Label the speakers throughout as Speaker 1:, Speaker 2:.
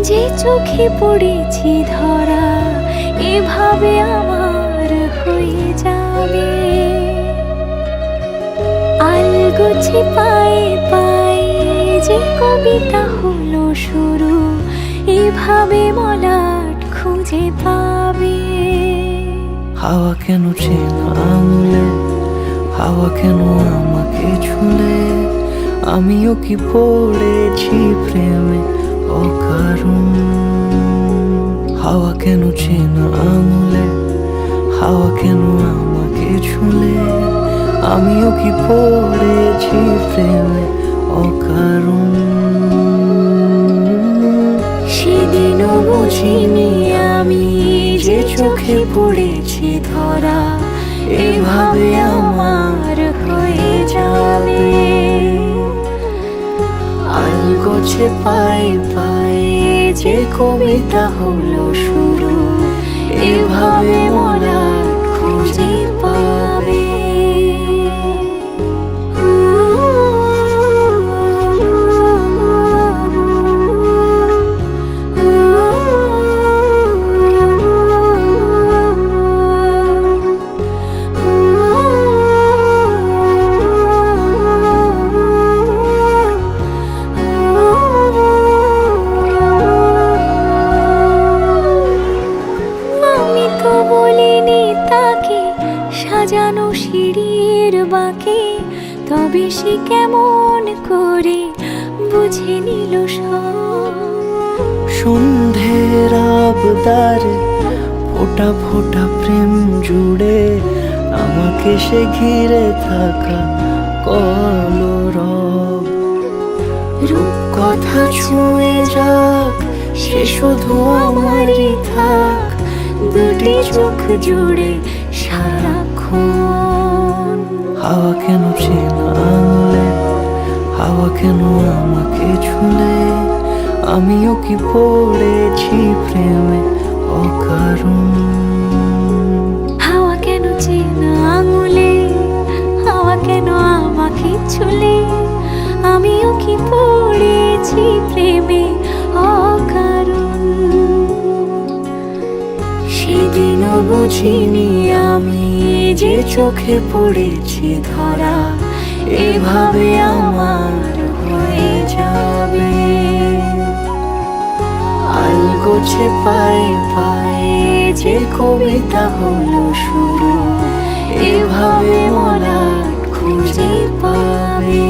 Speaker 1: যে চোখে পড়েছি ধরা এভাবে আমার হয়ে যাবে। আলগোছে পায়ে পায়ে যে কবিতা হলো শুরু, এভাবে মলাট খুঁজে পাবে।
Speaker 2: হাওয়া কেন চেনা আঙুলে, হাওয়া কেন আমাকে ছুলে, আমিও কি পড়েছি প্রেমে অকারণ। হাওয়া কেন চেনা আঙুলে, হাওয়া কেন আমাকে ছুলে, আমিও কি পড়েছি প্রেমে অকারণ।
Speaker 1: সেদিনও বুঝিনি আমি যে চোখে পড়েছি ধরা এভাবে আমার হয়ে যাবে।
Speaker 2: আলগোছে পায়ে পায়ে যে কবিতা হলো শুরু,
Speaker 1: এভাবে মলাট খুঁজে পাবে। সাজানো সিঁড়ির বাঁকে, তবে সে কেমন করে বুঝে নিল সব।
Speaker 2: সন্ধ্যের আবদারে ফোটা ফোটা প্রেম জুড়ে, আমাকে সে ঘিরে থাকা কলরব।
Speaker 1: রূপকথা ছুঁয়ে যাক, সে শুধু আমারই থাক, দুটি চোখ জুড়ে সারাক্ষণ।
Speaker 2: হাওয়া কেন চেনা আঙুলে, হাওয়া কেন আমাকে ছুলে, আমিও কি পড়েছি প্রেমে অকারণ।
Speaker 1: হাওয়া কেন চেনা আঙুলে, হাওয়া কেন আমাকে ছুলে, আমিও কি পড়েছি প্রেমে অকারণ। সেদিনও বুঝিনি আমি যে চোখে পড়েছি ধরা এভাবে আমার হয়ে যাবে। আলগোছে পায়ে পায়ে যে কবিতা হলো শুরু, এভাবে মলাট খুঁজে পাবে।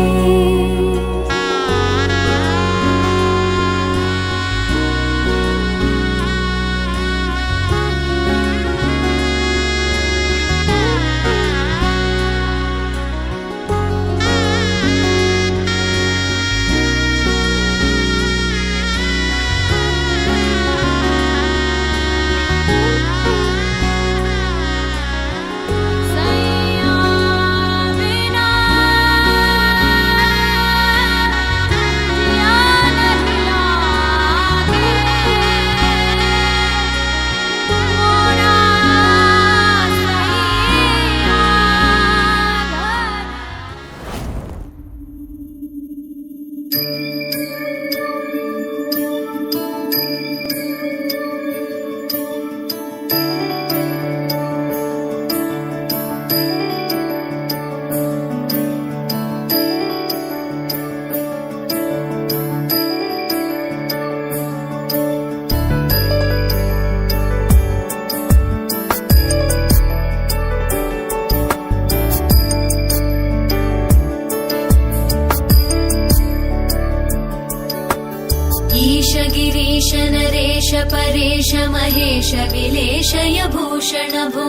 Speaker 1: गिरीश नरेश परेश महेश विलेशय भूषण भो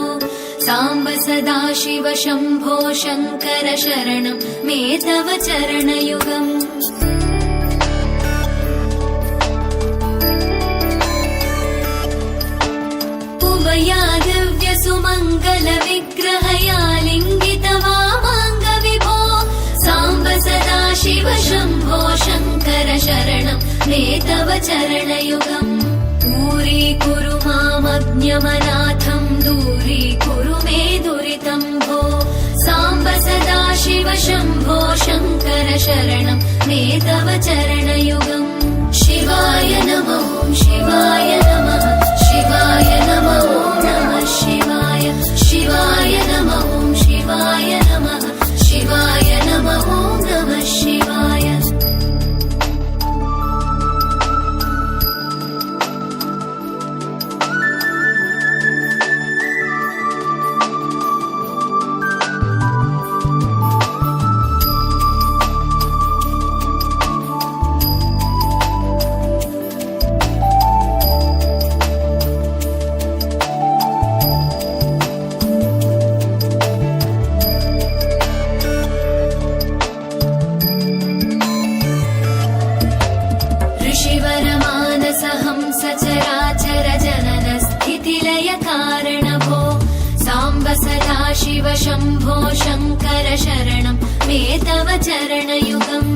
Speaker 1: साम्ब सदाशिव शम्भो शङ्कर शरणं मे तव चरणयुगम्। उमया दिव्य सुमङ्गल विग्रहया लिङ्गित वामाङ्ग विभो साम्ब सदाशिव शम्भो शङ्कर शरणं मे तव चरणयुगम्। दूरीकुरु मामज्ञमनाथं दूरीकुरु मे दुरितं भो साम्ब सदाशिव शम्भो शङ्कर शरणं मे तव चरणयुगम्। शिवाय नमः ॐ शिवाय नमः शिवाय नमः ॐ नमः शिवाय शिवाय नमः ॐ शिवाय नमः शिवाय नमः ॐ नमः शिवाय ऋषिवरमानसहंस चराचर जनन स्थितिलय कारणभो साम्ब सदा शिव शम्भो शङ्कर शरणं मे तव चरणयुगम्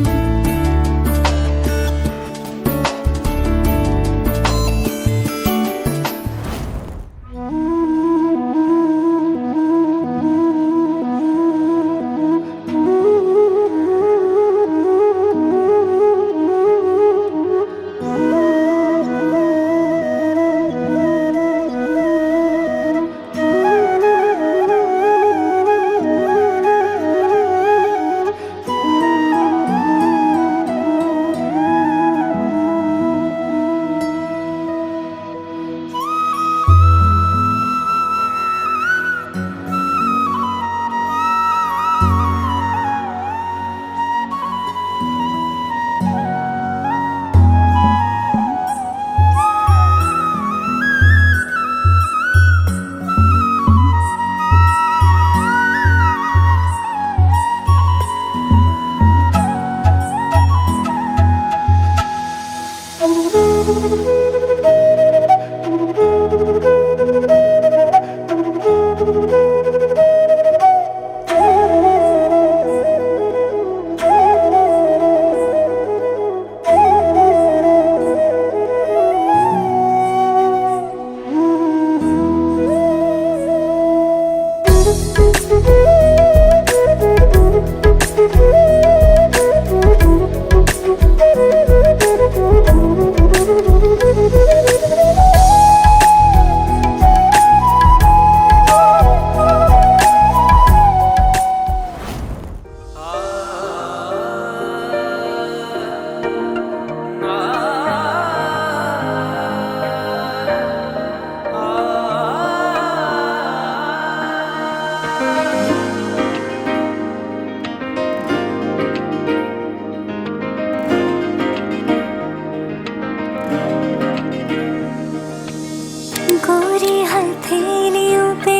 Speaker 3: गोरी हथेलियों पे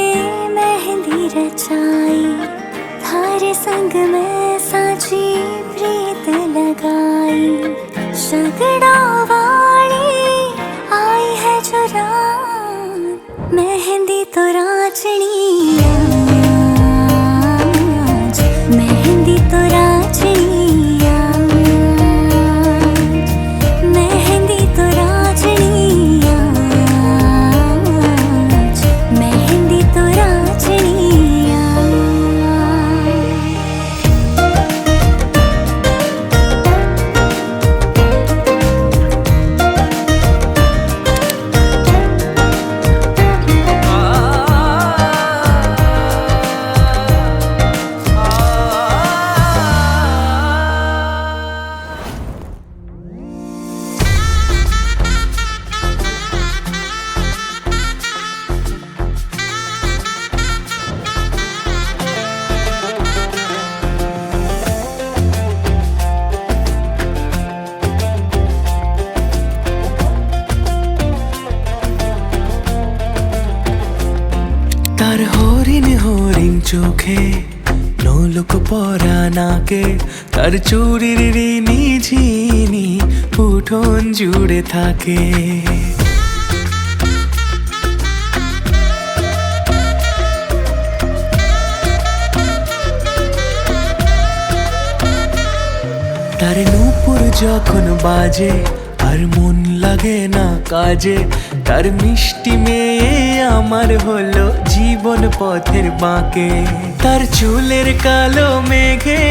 Speaker 3: मेहंदी रचाई थारे संग में साची प्रीत लगाई शगड़ा वाली आई है जो रात मेहंदी तो राचनी आज मेहंदी तो राचनी मेहंदी तो राचनी मेहंदी तो राचनी
Speaker 2: তার হরিণ হরিণ চোখে নৌলোক পরা নাকে তার চুরির ঋণী ঝিনি উঠোন জুড়ে থাকে তার নূপুর যখন বাজে আর মন লাগে না কাজে তার মিষ্টি মেয়ে আমার হলো জীবন পথের বাঁকে তার চুলের কালো মেঘে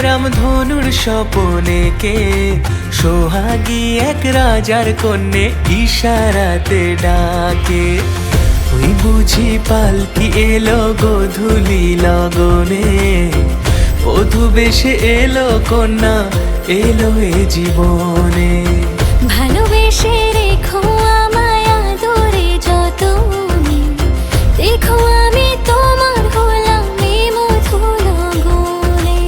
Speaker 2: রামধনুর স্বপনে কে সোহাগী এক রাজার কন্যে ইশারাতে ডাকে। ওই বুঝি পালকি এলো গোধূলি লগনে, বধূ বেশে এলো কন্যা এলো এ জীবনে।
Speaker 3: ভালোবেসে রেখো আমায় আদরে যতনে, দেখো আমি তোমার হলাম এ মধু লগনে।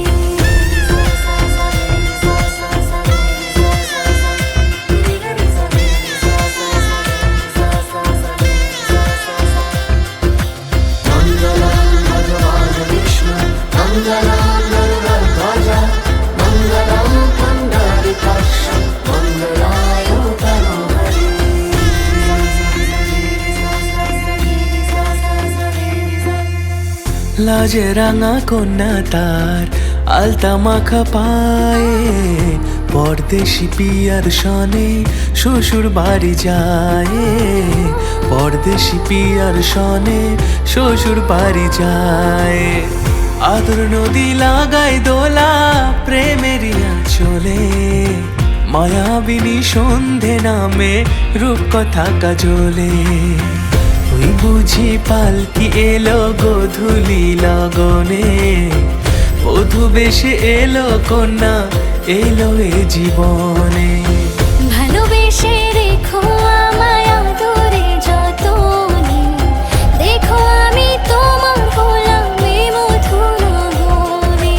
Speaker 2: লাজে রাঙা কন্যা তার আলতা মাখা পায়ে, পরদেশি পিয়ার সনে শ্বশুর বাড়ি যায়। পরদেশি পিয়ার সনে শ্বশুর বাড়ি যায়। আদর নদী লাগায় দোলা প্রেমেরিয়া চলে, মায়াবিনী সন্ধে নামে রূপকথা কাজলে। ওই বুঝি পালকি এলো গোধূলি লগনে, বধূ বেশে এলো কন্যা এলো এ জীবনে।
Speaker 3: ভালোবেসে রেখো আমায় আদরে যতনে, দেখো আমি তোমার হলাম এ মধু লগনে।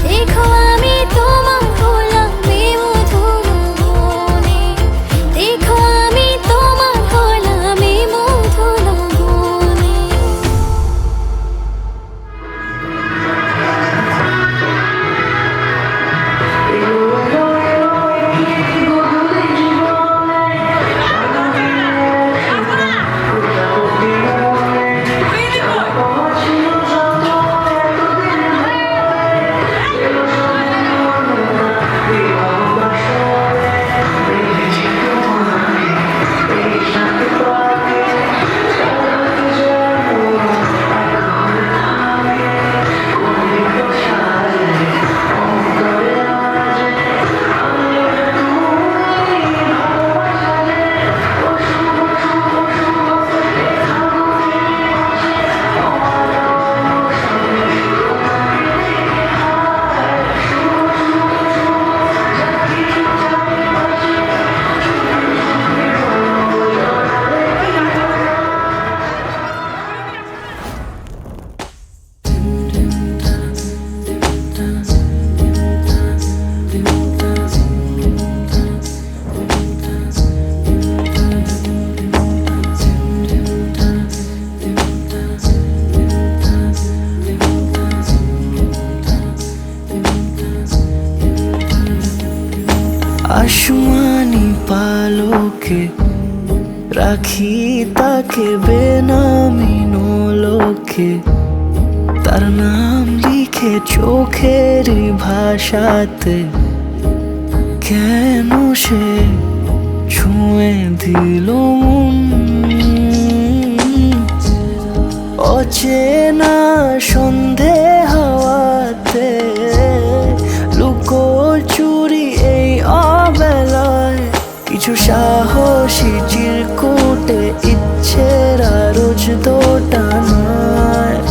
Speaker 3: দেখো আমি তোমার হলাম এ মধু লগনে। দেখো আমি তোমার হলাম এ মধু লগনে।
Speaker 2: আসমানি পালকে রাখি তাকে বেনামি নোলকে, তার নাম লিখে চোখের ভাষাতে। কেন সে ছুঁয়ে দিল মন, অচেনা সন্ধে হাওয়াতে। লুকো চুরি এই অবেলায় কিছু সাহসী চিরকুটে ইচ্ছেরা রোজ দোটানায়।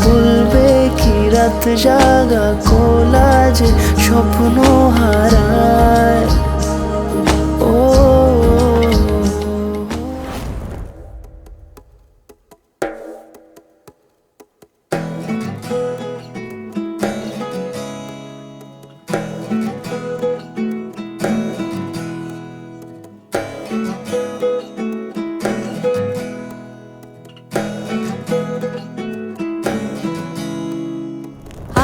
Speaker 2: বলবে কি রাত জাগা কোলাজে স্বপ্ন হারায়। ও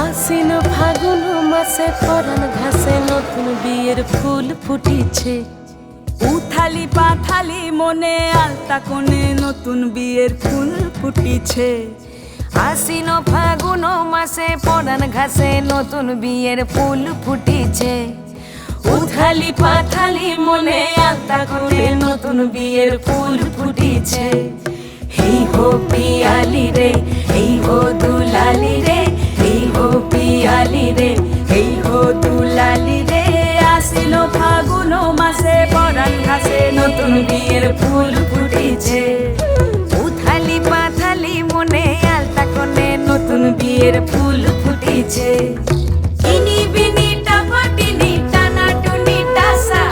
Speaker 4: আশ্বিন ফাগুন মাসে পরাণ ঘাসে নতুন বিয়ের ফুল ফুটিছে।
Speaker 5: উথালি পাথালি মনে আলতা কোণে নতুন বিয়ের ফুল ফুটিছে।
Speaker 4: আশ্বিন ফাগুন মাসে পরাণ ঘাসে নতুন বিয়ের ফুল ফুটিছে। উথালি পাথালি মনে আলতা কোণে নতুন বিয়ের ফুল ফুটিছে।
Speaker 5: এই হো পিয়ালি রে, এই হো দুলালি রে, এই হো পিয়ালি রে, এই হো দুলালি রে। আসিল ফাগুন মাসে পরাণ ঘাসে নতুন বিয়ের ফুল ফুটিছে। উথালি পাথালি মনে আলতা কোণে নতুন বিয়ের ফুল ফুটিছে। ইনি বিনি টাপাটিনি টানা টুনি টাসা,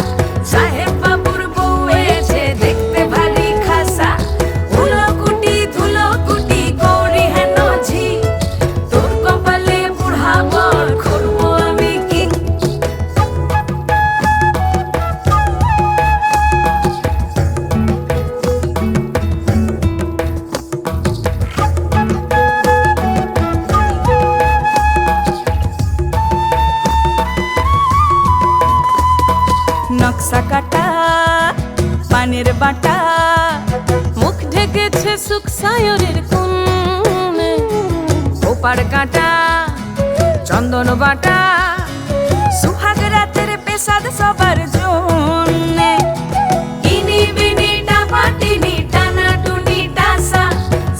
Speaker 5: সাহেব বাবুর বউ এসে দেখতে ভারী খাসা। ধুলো কুটি গৌরী হেন ঝি, তোর কপালে বুড়া বর করবো আমি কি। নকশা কাটা পানের বাটা,
Speaker 4: মুখ ঢেকেছে সুখ সায়রের কোণে,
Speaker 5: ওপার কাটা চন্দন বাটা, সুহাগ রাতের পেশাদ সবার জন্যে। ইনি বিনি টাপাটিনি টানা টুনি টাসা,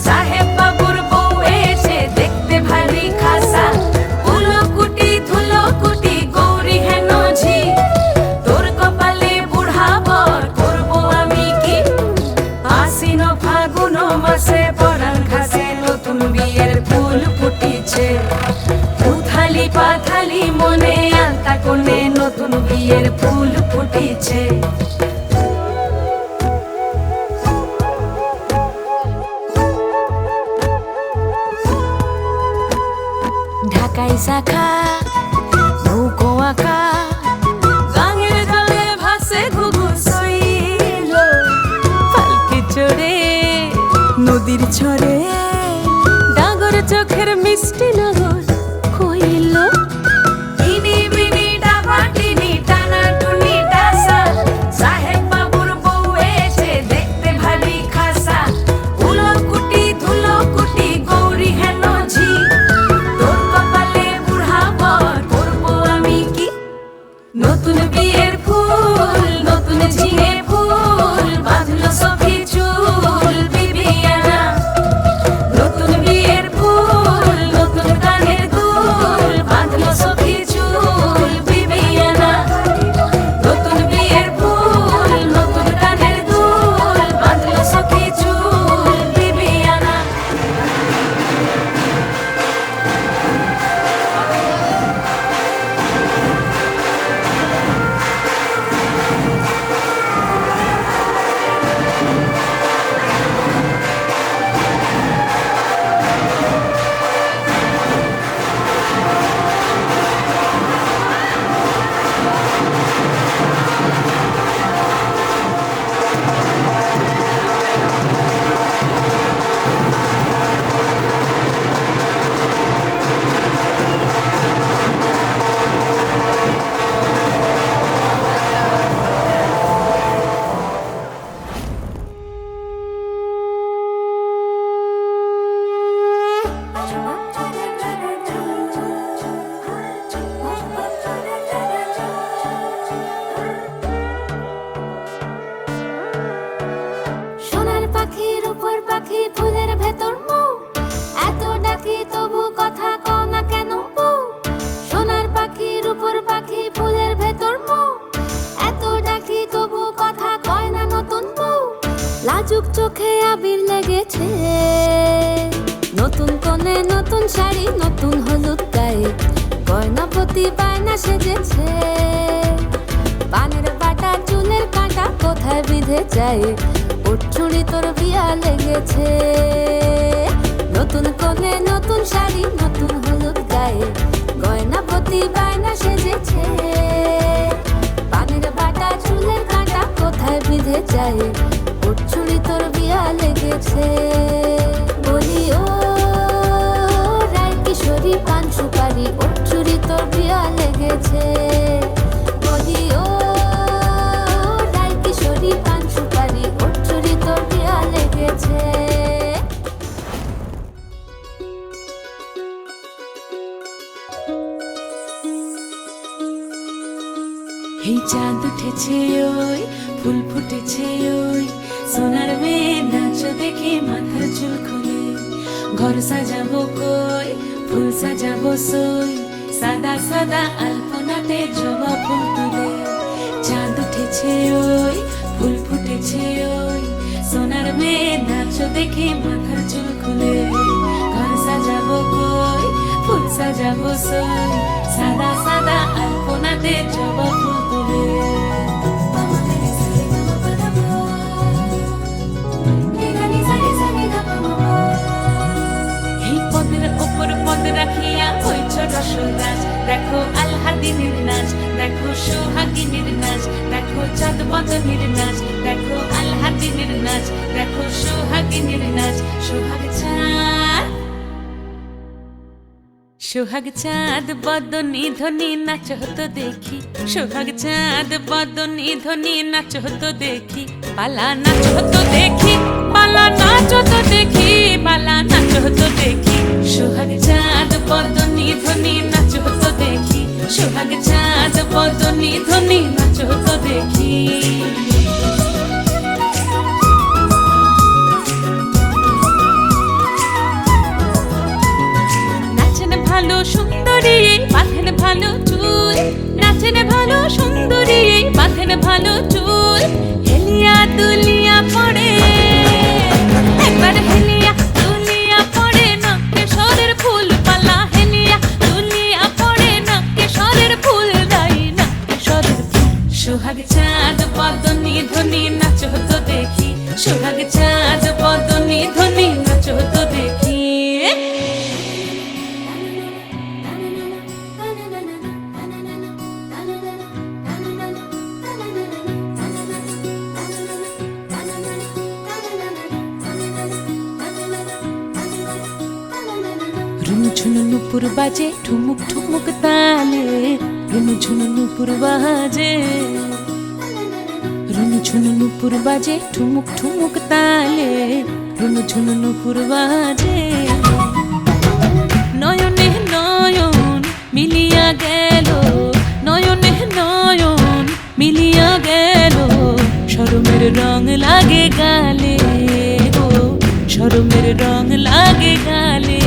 Speaker 5: সাহেব বাবুর বউ এসে দেখতে ভারী খাসা। ধুলো কুটি গৌরী হেন ঝি, তোর কপালে বুড়া বর করবো আমি কি। আশ্বিন ফাগুন মাসে পরাণ ঘাসে নতুন বিয়ের ফুল ফুটিছে। উথালি পাথালি মনে আলতা কোণে নতুন বিয়ের ফুল ফুটিছে। ঢাকাই শাখা নৌকো আঁকা, গাঙের জলে ভাসে ঘুঘু শৈল।
Speaker 4: পালকি চড়ে
Speaker 5: নদীর ছড়ে
Speaker 4: ডাগর চোখের মিষ্টি নগর কইল।
Speaker 5: ইনি বিনি ডাবাটিনি টানা টুনি টাসা, সাহেব বাবুর বউ এসে দেখতে ভারী খাসা। ধুলো কুটি গৌরী হেন ঝি, তোর কপালে বুড়া বর করবো আমি কি। নতুন বিয়ের ফুল নতুন ঝিঙে ফুল, বাঁধলো সখী চুল বিবিয়ানা। নতুন বিয়ের ফুল নতুন কানের দুল, বাঁধলো সখী চুল বিবিয়ানা। নতুন বিয়ের ফুল নতুন কানের দুল, বাঁধলো সখী চুল বিবিয়ানা।
Speaker 3: সোনার পাখির উপর পাখি ফুলের ভেতর মৌ, এত ডাকি তবু কথা কও না কেন বউ। সোনার পাখির উপর পাখি ফুলের ভেতর মৌ, এত ডাকি তবু কথা কয় না নতুন বউ। লাজুক চোখে আবির লেগেছে, নতুন কোণে নতুন শাড়ি নতুন হলুদ গায়ে, গয়না প্রতি বায়না সেজেছে। পানের বাটা চুলের কাঁটা কোথায় বিঁধে যায়, উঠছুড়ি তোর বিয়া লেগেছে। নতুন কোণে নতুন শাড়ি নতুন হলুদ গায়ে, গয়না প্রতি বায়না সেজেছে। পানের বাটা চুলের কাঁটা কোথায় বিঁধে যায়, উঠছুড়ি তোর বিয়া লেগেছে। বলি ও রায় কিশোরী পান সুপারি, উঠছুড়ি তোর বিয়া লেগেছে। বলি ও রায় কিশোরী পান সুপারি, উঠছুড়ি তোর বিয়া লেগেছে।
Speaker 5: এই চাঁদ উঠেছে ওই ফুল ফুটেছে ওই সোনার মেয়ে নাচো দেখে মাথার চুল খুলে ঘর সাজাবো কই ফুল সাজাবো সই সাদা সাদা আলপনাতে জবা ফুল তুলে চাঁদ উঠেছে ওই ফুল ফুটেছে ওই সোনার মেয়ে নাচো দেখে মাথার চুল খুলে ঘর সাজাবো কই ফুল সাজাবো সই সাদা সাদা আলপনাতে জবা ফুল তুলে এই পদের ওপর পদ রাখিয়া হইছ রসরাজ দেখো আল্লাদিনের নাচ দেখো সোহাগিনীর নাচ দেখো চাঁদ বদনের নাচ দেখো আল্লাদিনের নাচ দেখো সোহাগিনীর নাচ সোহাগ চাঁদ বদনী ধ্বনি নাচ হতো দেখি সোহাগ চাঁদ বদনী ধ্বনি নাচ হতো দেখি পালা নাচ হতো দেখি পালা নাচ হতো দেখি পালা নাচ হতো দেখি সোহাগ চাঁদ বদনী ধ্বনি নাচ হতো দেখি সোহাগ চাঁদ বদনী ধ্বনি নাচ হতো দেখি ভালো সুন্দরী বাঁধেন ভালো চুল নাচেন ভালো সুন্দরী বাঁধেন ভালো চুল হেলিয়া দুলিয়া পড়ে একবার হেলিয়া দুলিয়া পড়ে না কেশরের ফুল পালা হেলিয়া দুলিয়া পড়ে না কেশরের ফুল দাই না কেশরের ফুল সোহাগ চাঁদ বদনী ধ্বনি নাচ হতো দেখি সোহাগ চাঁদ বদনী ধ্বনি নাচ হতো দেখি ঝুনু নুপুর বাজে ঠুমুক ঠুমুক তালে রুনু ঝুনু নুপুর বাজে রুনু ঝুনু নুপুর বাজে ঠুমুক ঠুমুক তালে রুনু ঝুনু নুপুর বাজে নয়নে নয়ন মিলিয়া গেল নয়নে নয়ন মিলিয়া গেল শরমের রং লাগে গালে গো শরমের রং লাগে গালে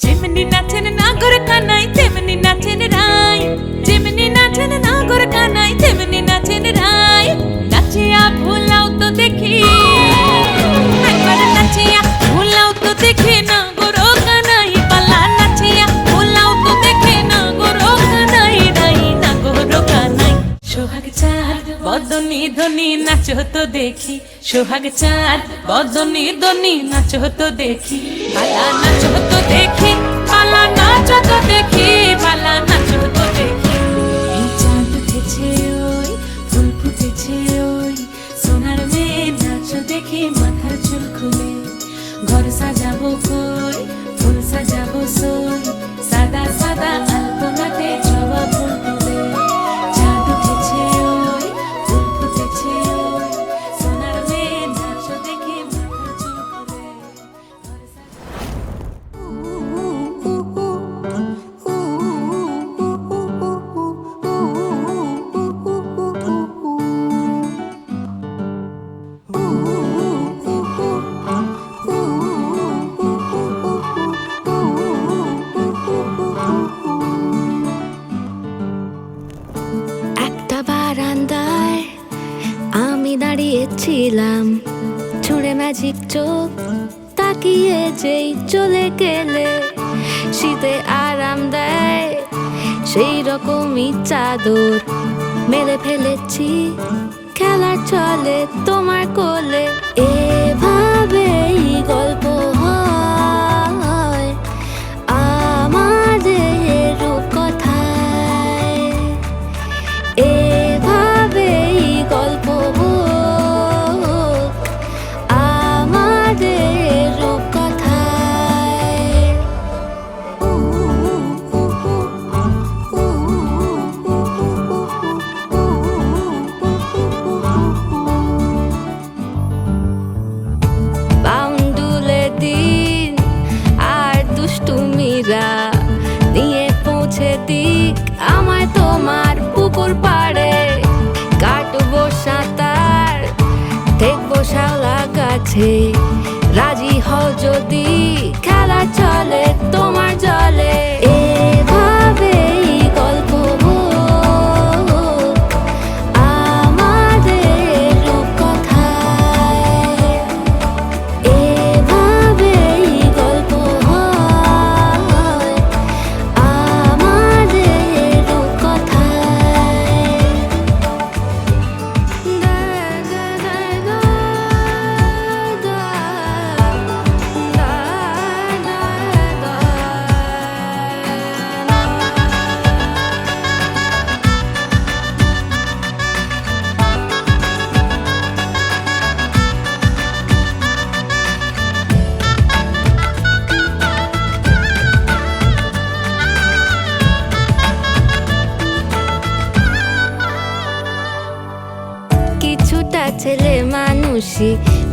Speaker 5: যেমনি নাচেন নাগর কানাই তেমনি নাচেন রাই যেমনি নাচেন নাগর কানাই তেমনি নাচেন রাই নাচিয়া ভুলাও তো দেখি একবার নাচিয়া ভুলাও তো দেখি নাগর কানাই পালা নাচিয়া ভুলাও তো দেখি নাগর কানাই রাই নাগর কানাই সোহাগ চাঁদ বদনী ধ্বনি নাচ হতো দেখি সোহাগ চাঁদ বদনী ধ্বনি নাচ হতো দেখি পালা নাচ হতো দেখি পালা নাচ হতো দেখি পালা নাচ হতো দেখি এই চাঁদ উঠেছে ওই ফুল ফুটেছে ওই সোনার মেয়ে নাচ দেখি মাথার চুল খুলে ঘর সাজাবো কই ফুল সাজাবো সই সাদা সাদা আলপনাতে জবা ফুল তুলে চাঁদ উঠেছে ওই ফুল ফুটেছে ওই সোনার মেয়ে নাচ দেখি মাথার চুল খুলে ঘর
Speaker 3: একটা বারান্দায় আমি দাঁড়িয়েছিলাম ছুঁড়ে ম্যাজিক চোখ তাকিয়ে যেই চলে গেলে শীতে আরাম দেয় সেই রকমই চাদর মেলে ফেলেছি খেলার চলে তোমার কোলে এভাবেই গল্প হয় আমাদের রূপকথায় এভাবেই গল্প হোক আমাদের রূপকথায় বাউন্ডুলে কাছে রাজি হও যদি খেলা চলে তোমার জলে এভাবেই গল্প হোক আমাদের রূপকথায় এভাবেই গল্প হয় আমাদের রূপকথায় কিছুটা ছেলে মানুষই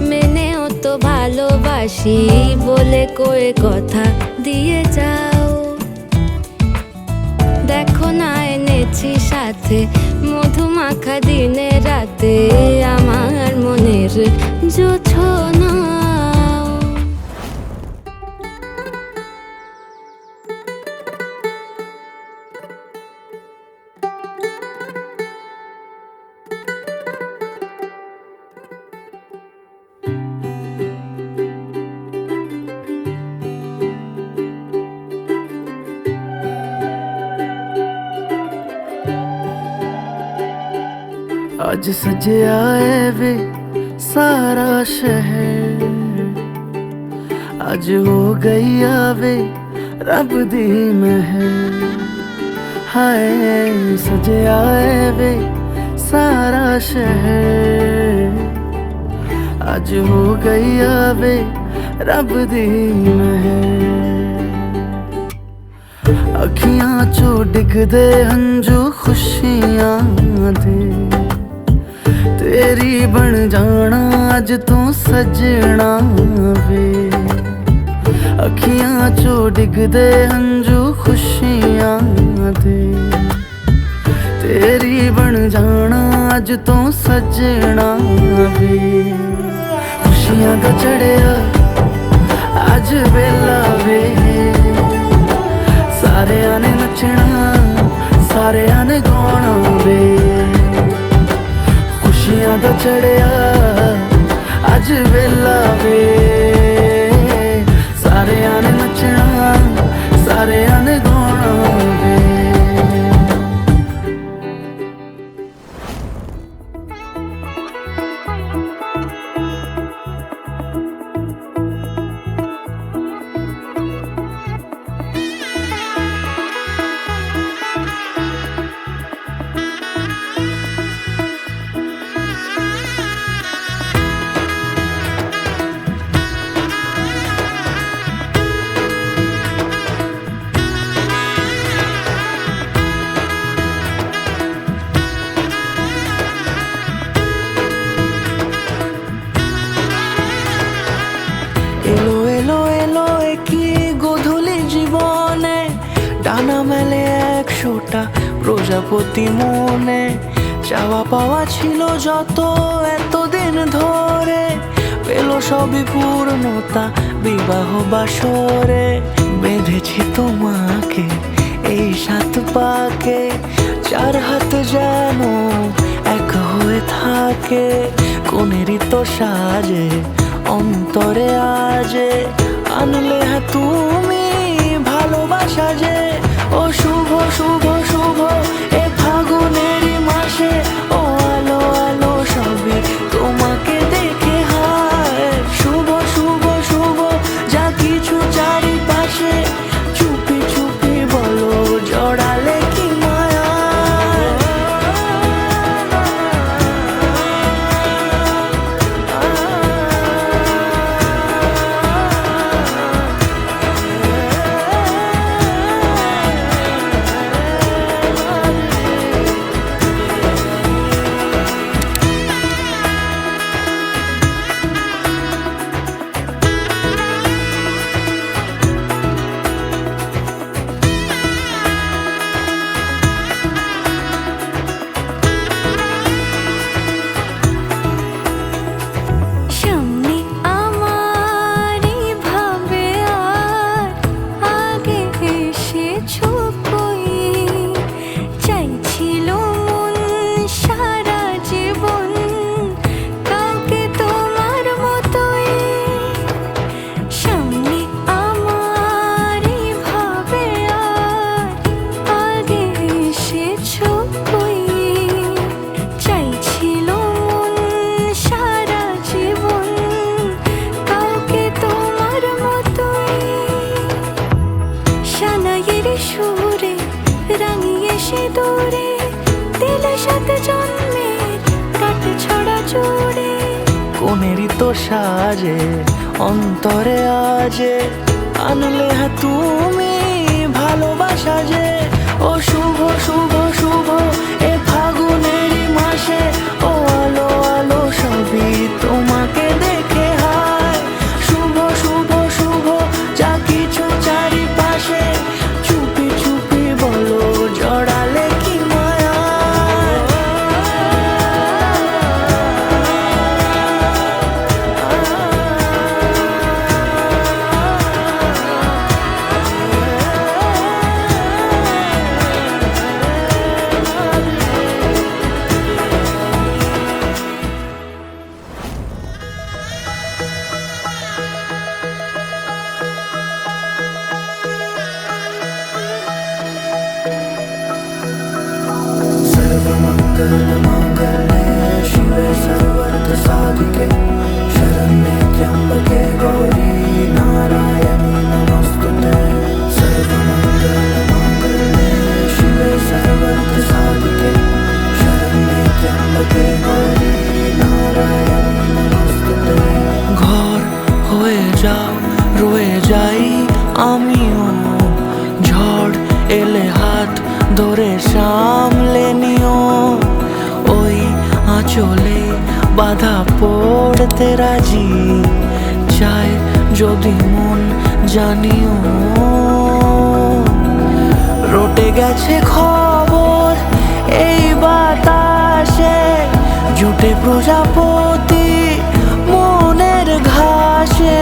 Speaker 3: মেনেও তো ভালোবাসি বলে কয়ে কথা দিয়ে যাও দেখো না এনেছি সাথে মধুমাখা দিনে রাতে আমার মনের জোছনা
Speaker 2: आज सजया है वे सारा शहर आज हो गई आवे रब दी महर हाय सजया है वे सारा शहर आज हो गई आवे रब दी महर अखियां चो डिगदे हंजू खुशियां दे तेरी बन जाना अज तू सजना वे अखियां चो डिगदे हंजू खुशियां दे तेरी बन जाना अज तू सजना वे खुशियां दा चढ़िया अज वेला वे सारे ने नचना सारे ने गाना वे खुशियां दा चढ़िया अज वेला वे सारे ने नचना सारे ने गाना वे এলো এলো এলো কি গোধূলি জীবনে ডানা মেলে 100টা প্রজাপতি মনে চাওয়া পাওয়া ছিল যত এতদিন ধরে পেল সবই পূর্ণতা বিবাহ বাসরে বেঁধেছি তোমাকে এই 7 পাকে 4 হাত যেন এক হয়ে থাকে কোনেরই তো সাজে অন্তরে আজে আনলে তুমি ভালোবাসা যে ও শুভ শুভ শুভ এ ফাগুনেরই মাসে ও আলো আলো সবে তোমাকে দেখে হায় শুভ শুভ শুভ যা কিছু চারিপাশে চুপি চুপি বলো জড়ালে কি মায়া
Speaker 3: দূরে দিলে সাত জন্মের কাট ছড়া জুড়ে।
Speaker 2: কোনেরই তো সাজে অন্তরে আজে আনলে হ্যাঁ তুমি ভালোবাসা যে। ও শুভ শুভ শুভ এ ফাগুনেরই মাসে, ও আলো আলো সবই তোমাকে দেখে হায়। শুভ শুভ শুভ যা কিছু চারিপাশে, চুপি চুপি বলো জড়ালে কি মায়া। शिवे सर्वार्थ साधिके शरण्ये त्र्यंबके गौरी नारायणी नमोस्तुते। सर्वमंगलमांगल्ये शिवे सर्वार्थ साधिके शरण्ये त्र्यंबके गौरी नारायणी नमोस्तुते। ঘর হয়ে যাও রয়ে যাই আমিও, ঝড় এলে হাত ধরে সামলে নিও। ওই আঁচলে বাধা পড়তে রাজি, চাই যদি মন জানিও। রটে গেছে খবর এই বাতাসে, জুটে প্রজাপতি মনের ঘাসে।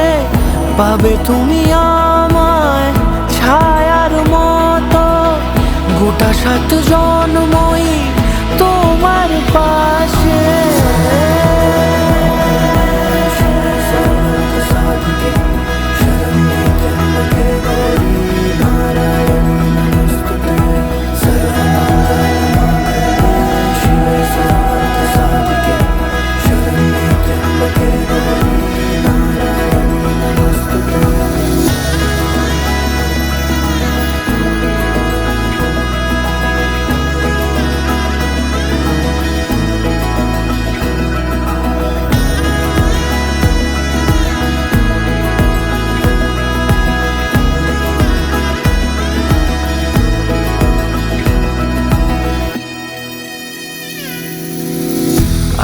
Speaker 2: পাবে তুমি আমায় ছায়ার মতো, গোটা সাত জন্মই তোমার পাশে।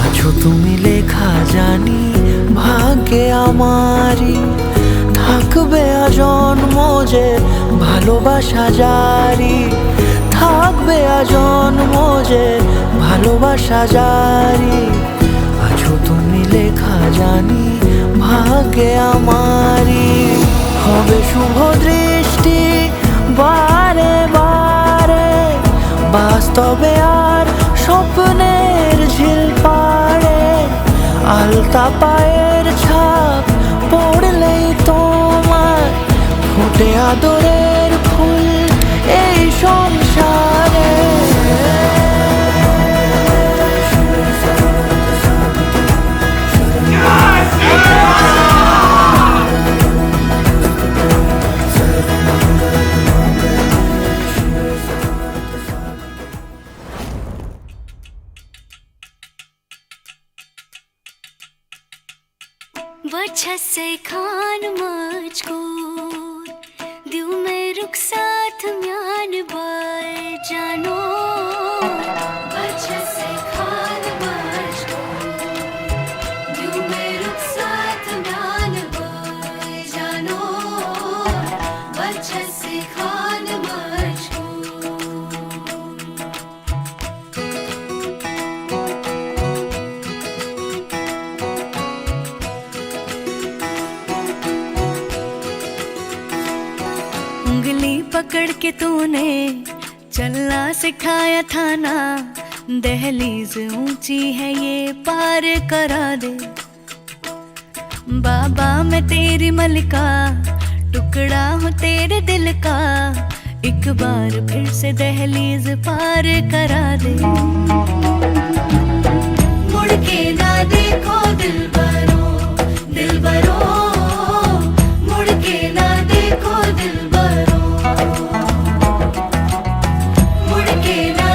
Speaker 2: আছো তুমি লেখা জানি ভাগ্যে আমারই, থাকবে আজন্ম যে ভালোবাসা জারি। থাকবে আজন্ম যে ভালোবাসা জারি। আছো তুমি লেখা জানি ভাগ্যে আমারই, হবে শুভ দৃষ্টি বারে বারে, বাস্তবে আর স্বপ্নের ঝিল পাড়ে। আলতা পায়ের ছাপ পড়লেই তোমার ফুটে আদরের ফুল এই সংসারে।
Speaker 3: वजह से खान मुझको दिल में रुख साथ म्यान बार जानो। वजह से खान मुझको दिल में रुख साथ म्यान बार जानो। वजह से खान मुझको उंगली पकड़ के तूने चलना सिखाया था ना, दहलीज ऊंची है ये पार करा दे। बाबा मैं तेरी मलिका, टुकड़ा हूँ तेरे दिल का, एक बार फिर से दहलीज पार करा दे। मुड़ के ना देखो दिलबरो दिलबरो, मुड़ के ना देखो दिलबरो, मुड़ के ना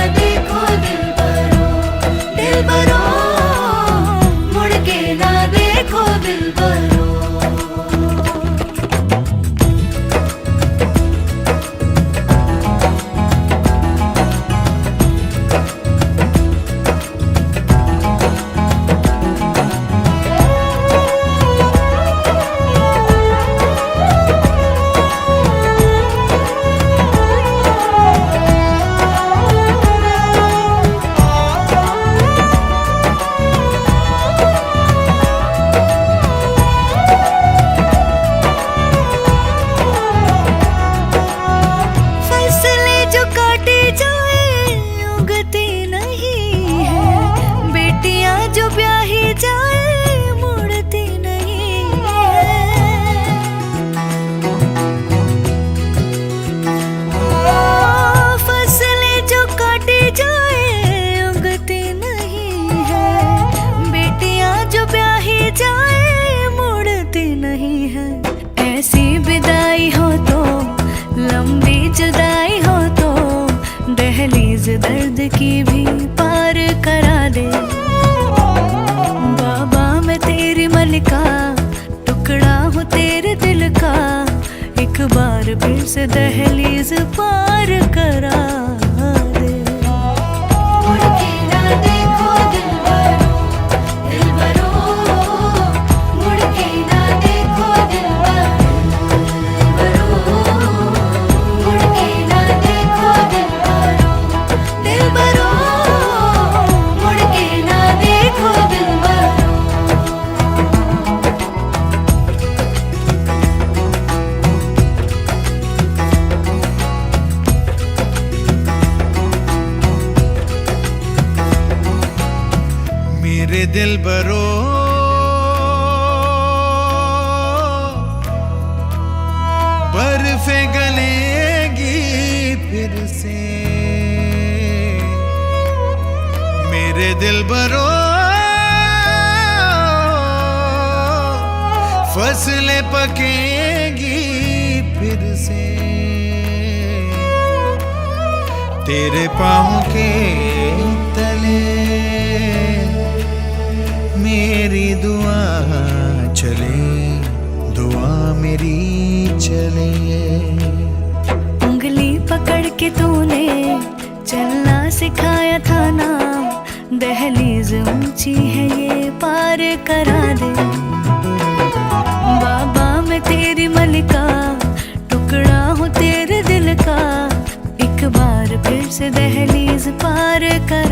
Speaker 4: से दहलीज पार करा दे।
Speaker 1: मुड़ के ना देखो दिलबरो, दिलबरो, मुड़ के ना देखो दिलबरो, मुड़ के ना देखो दिलबरो, दिलबरो, मुड़ के ना देखो दिलबरो।
Speaker 6: मेरे दिलबरो, बर्फें गलेगी फिर से। मेरे दिलबरो, फसलें पकेगी फिर से। तेरे पाँव के तले मेरी दुआ चले, दुआ मेरी चले।
Speaker 4: उंगली पकड़ के तूने चलना सिखाया था ना, दहलीज ऊंची है ये पार करा दे। बाबा मैं तेरी मलिका, टुकड़ा हूँ तेरे दिल का, एक बार फिर से दहलीज पार कर